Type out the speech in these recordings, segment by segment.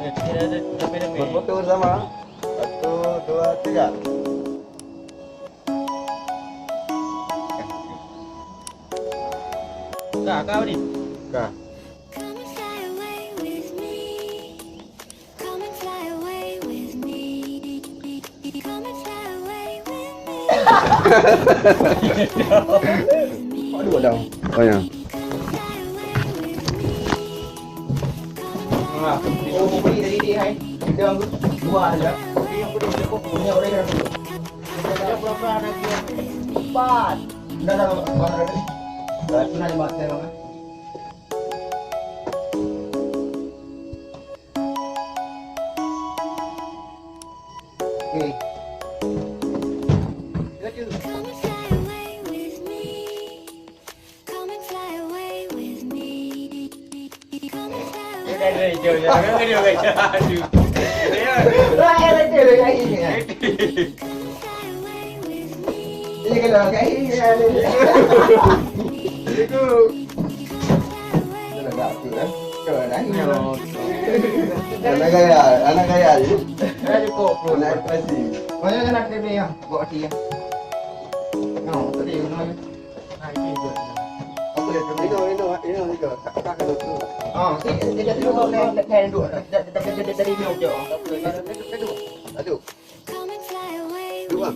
Berfoto bersama. 1, 2, 3. Kak, kau ni. Kah. Aduh dah. Oh ya. Oh, beli dari dia hai. Dia dua aja. Dia aku dah cukup punya orang yang. Dia berapa anak dia? 4. Dah mana tadi? Dah pernah dibuat saya bang. Okay. Ini kalau kayak ini ada. Itu. Sudah tak tu kan? Kau nak ni. Anak gaya ni. Dah cukup pun nak pasti. Mana nak ni ya? Buat hati ya. No, tadi mana? Ini je. Apa dia? Ini ke. Tak tu. Oh, dia tu kau nak duduk. Dari ni je. Aduh. Dua.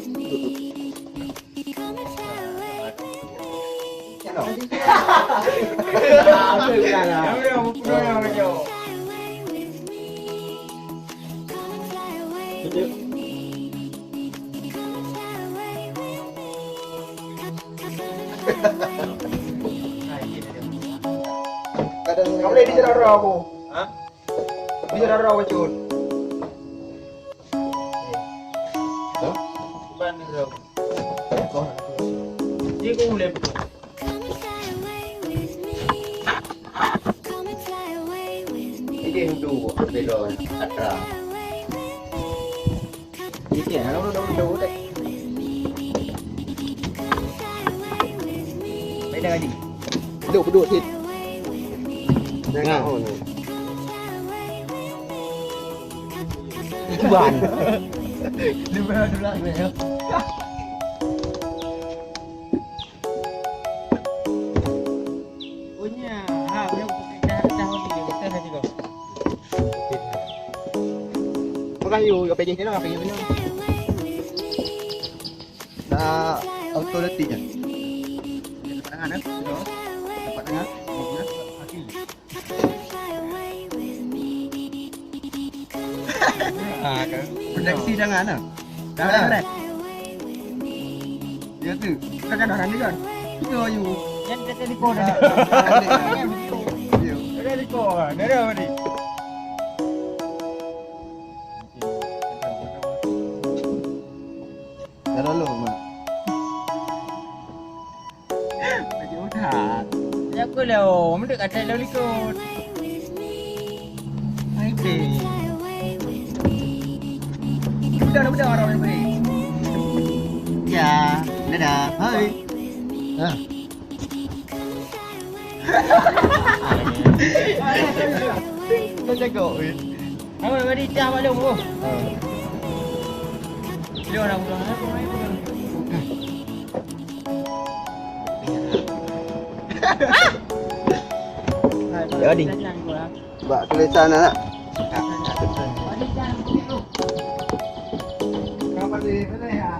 Kamu boleh bicara roh aku. Hah? Bicara roh aku cun. Hah? Ban roh. Dia kau boleh. Ini untuk beda atra. Ini ya, dah. Beda lagi. Duduk sit. Jangan on. Ban. Lebih dulu lah. Punya, punya dah ni kita dah juga. Makan you, apa je ni lah, apa je ni. Dah auto letik je. Tangan dah. Dapat tangan. Proteksi jangan lah. Dah. Dia tu. Kan dah ni kan. Kita you. Yang dia telefon dah. Dia telefon. Dia dah ni. Dah lalu mak. Bagi udah. Ya aku lah. Mendek ada lalu ikut. Hai be. Udah orang yang beri. Ya, dadah. Hai. Ha. Kau jaga weh. Kamu beri cah malu tu. Dia orang pulang aku main pulang. Jadi. Buat tulisan nak. Ada jangan tu. Kamu beri mana ya?